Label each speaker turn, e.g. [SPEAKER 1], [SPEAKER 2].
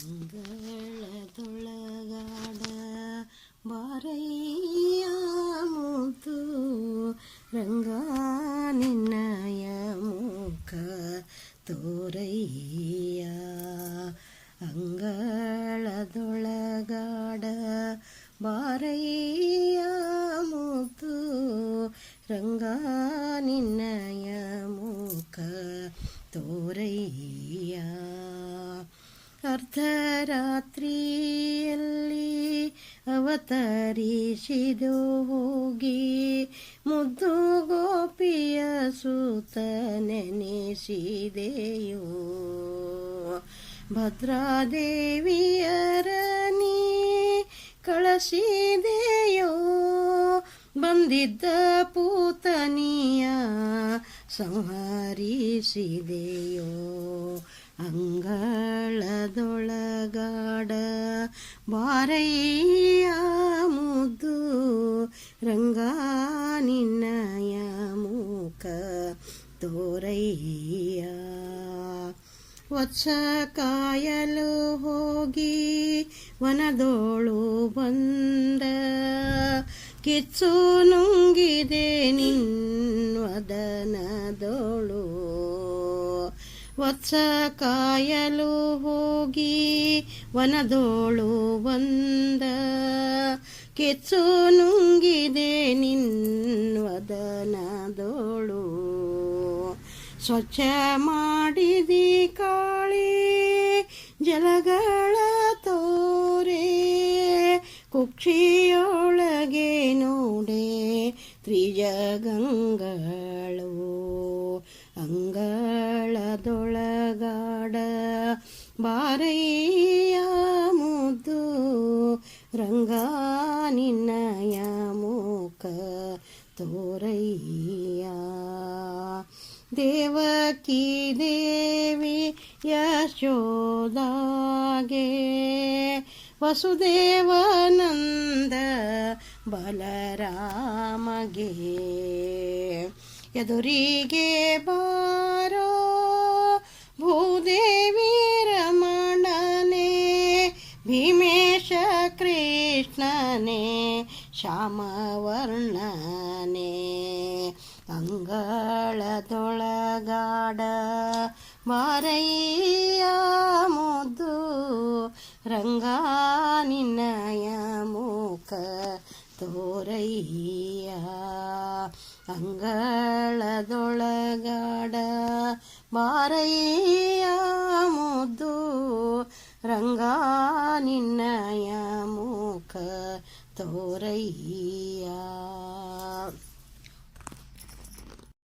[SPEAKER 1] ಅಂಗಳದೊಳಗಾಡ ಬಾರಯ್ಯ ಮುದ್ದು ರಂಗ ನಿನ್ನಯ ಮುಖ ತೋರಯ್ಯ. ಅಂಗಳದೊಳಗಾಡ ಬಾರಯ್ಯ ಮುದ್ದು ರಂಗ ನಿನ್ನಯ ಮುಖ ತೋರಯ್ಯ. ಅರ್ಧರಾತ್ರಿಯಲ್ಲಿ ಅವತರಿಸಿದು ಹೋಗಿ ಮುದ್ದು ಗೋಪಿಯ ಸುತ ನೆನೆಸಿದೆಯೋ. ಭದ್ರಾದೇವಿಯರ ನೀ ಕಳಿಸಿದೆಯೋ, ಬಂದಿದ್ದ ಪೂತನಿಯ ಸಂಹರಿಸಿದೆಯೋ. ಅಂಗಳದೊಳಗಾಡ ಬಾರಯ್ಯ ಮುದ್ದು ರಂಗ ನಿನ್ನಯ ಮುಖ ತೋರಯ್ಯ. ವತ್ಸ ಕಾಯಲು ಹೋಗಿ ವನದೋಳು ಬಂದ ಕಿಚ್ಚು ನುಂಗಿದೆ ನಿನ್ವದನದೋಳು. ವತ್ಸ ಕಾಯಲು ಹೋಗಿ ವನದೋಳು ಬಂದ ಕಿಚ್ಚು ನುಂಗಿದೆ ನಿನ್ವದನದೋಳು. ಸ್ವಚ್ಛ ಮಾಡಿದಿ ಕಾಳಿ ಜಲಗಳ ತೋರೆ, ಕುಕ್ಷಿಯೊಳಗೆ ನೋಡೆ ತ್ರಿಜಗಂಗಳು. ಅಂಗಳದೊಳಗಾಡ ಬಾರಯ್ಯ ಮುದ್ದು ರಂಗ ನಿನ್ನಯ ಮುಖ ತೋರಯ್ಯ. ದೇವಕಿ ದೇವಿ ಯಶೋದಾಗೆ ವಸುದೇವನಂದ ಬಲರಾಮಗೆ. ಎದುರಿಗೆ ಬಾರೋ ಭೂದೇವಿ ರಮಣನೆ, ಭೀಮೇಶ ಕೃಷ್ಣನೆ ಶ್ಯಾಮವರ್ಣನೆ. ಅಂಗಳದೊಳಗಾಡ ಬಾರಯ್ಯ ಮುದ್ದು ರಂಗ ನಿನ್ನಯ ಮುಖ ತೋರಯ್ಯ. ಅಂಗಳದೊಳಗಾಡ ಬಾರಯ್ಯ ಮುದ್ದು ರಂಗ ನಿನ್ನಯ ಮುಖ ತೋರಯ್ಯ.